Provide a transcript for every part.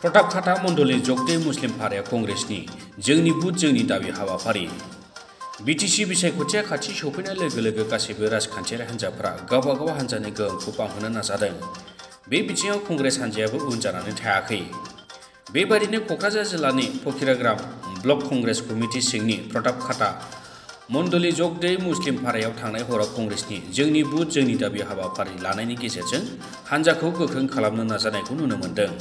प्रतापखाता मण्डलनि जगदै मुस्लिम फाराया कंग्रेसनि जोंनि बुथ जोंनि दाबि हाबाफारि बिटिसि बिसायख'थिया खाथि सौफैनाय लोगो लोगो गासैबो राजखान्थियारि हान्जाफोरा गावबा गाव हान्जानि गोहोमखौ बांहोनो नाजादों। बे बिथिङाव कंग्रेस हान्जायाबो उन जानानै थायाखै। बेबादिनो क'क्राझार जिल्लानि फकिराग्राम ब्लक कंग्रेस कमिटि सिंनि प्रतापखाता मण्डलनि जगदै मुस्लिम फारायाव थांनाय हराव कंग्रेसनि जोंनि बुथ जोंनि दाबि हाबाफारि लानायनि गेजेरजों हान्जाखौ गोख्रों खालामनो नाजानायखौ नुनो मोन्दों।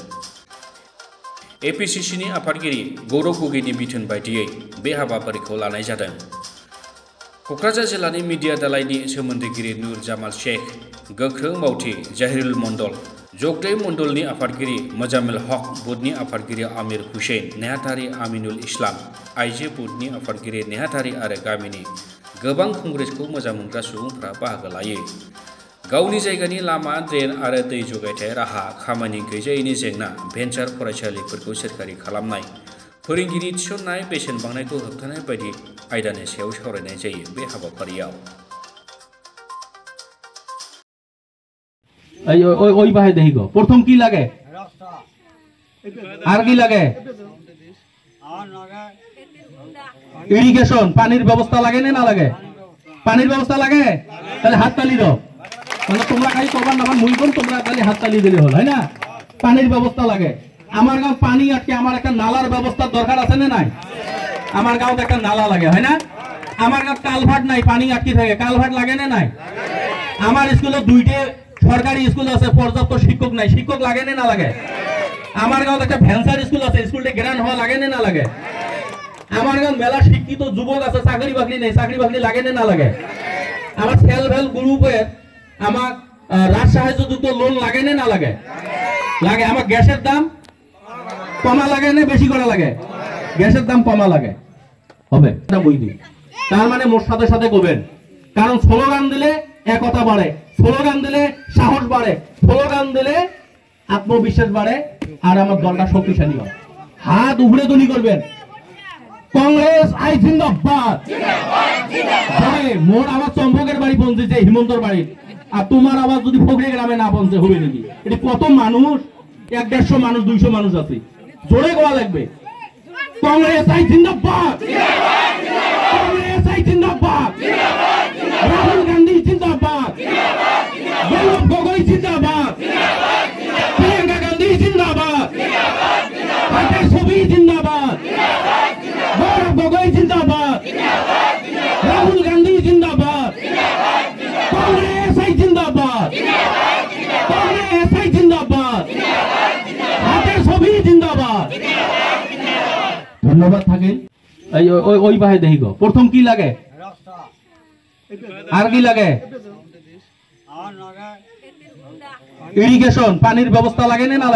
एपिसिसिनि आफादगिरि गौरव गगैनि बिथोन बायदियै बे हाबाफारिखौ लानाय जादों। क'क्राझार जिल्लानि मिडिया दालायनि सोमोन्दोगिरि नुर जामाल शेख, गोख्रों मावथि जाहिरुल मण्डल, जगदै मण्डलनि आफादगिरि मोजाम्मेल हक, बुथनि आफादगिरि आमिर हुसैन, नेहाथारि आमिनुल इस्लाम, आइजो बुथनि आफादगिरि नेहाथारि आरो गामिनि गोबां कंग्रेसखौ मोजां मोनग्रा सुबुंफोरा बाहागो लायो। गावनि जायगानि लामा, ड्रेन आरो दै जगायथाय राहा, खामानि गैजायैनि जेंना, भेन्सार फरायसालिफोरखौ सोरखारि खालामनाय, फोरोंगिरि थिसननाय, बेसेन बांनायखौ होबथानाय बायदि आयदानि सायाव सावरायनाय जायो। बे हाबाफारियाव ওই বাহে দেখিব প্রথম কি লাগে আর কি লাগে ইরিগেশন পানির ব্যবস্থা লাগে না লাগে পানির ব্যবস্থা লাগে তাহলে হাত তালি দাও মানে তোমরা খালি করবার না মুই কোন তোমরা খালি হাত তালি দিলে হল হয় না পানির ব্যবস্থা লাগে আমার গাঁও পানি আটকে আমার একটা নালার ব্যবস্থার দরকার আছে না নাই আমার গাঁওতে একটা নালা লাগে হয় না আমার গাঁও কালভার্ট নাই পানি আটকে থাকে কালভার্ট লাগে না নাই আমার স্কুলে দুইটা সরকারি স্কুল আছে পর্যাপ্ত শিক্ষক নাই শিক্ষক লাগে না লাগে আমার গাঁও একটা ভ্যানসার স্কুল আছে স্কুলটা গ্রান্ড হওয়া লাগে না লাগে আমার গাঁও মেলা শিক্ষিত যুবক আছে চাকরি বাকরি নেই চাকরি বাকরি লাগে না লাগে আমার সেলফ হেল্প গ্রুপের আমার রাজ সাহায্যযুক্ত লোন লাগে না লাগে লাগে আমার গ্যাসের দাম কমা লাগে না বেশি করা লাগে গ্যাসের দাম কমা লাগে হবে এটা বই দিই তার মানে মোর সাথে সাথে করবেন কারণ স্লোগান দিলে একতা বাড়ে স্লোগান দিলে সাহস বাড়ে স্লোগান দিলে আত্মবিশ্বাস বাড়ে আর আমার দলটা শক্তিশালী হয় হাত উপরে তুলি করবেন কংগ্রেস আই জিন্দাবাদ মোর আমার চম্পকের বাড়ি পৌঁছেছে হিমন্তর বাড়ি আর তোমার আবার যদি ফকরি গ্রামে না পৌঁছে হবে নাকি এটা কত মানুষ 150 মানুষ 200 মানুষ আছে জোরে গোয়া লাগবে কংগ্রেস আই জিন্দাবাদ কংগ্রেস আই জিন্দাবাদ রাহুল গান্ধী জিন্দাবাদ গৌরব গগৈ জিন্দাবাদ প্রিয়াঙ্কা গান্ধী জিন্দাবাদ হাতে ছবি জিন্দাবাদ গৌরব গগৈ জিন্দাবাদ রাহুল গান্ধী জিন্দাবাদ কংগ্রেস আই জিন্দাবাদ কংগ্রেস আই জিন্দাবাদ হাতে ছবি জিন্দাবাদ ধন্যবাদ থাকেন ওই বাহে দেখিব প্রথম কি লাগে আর কি লাগে ইরিগেশন পানির ব্যবস্থা লাগে না লাগে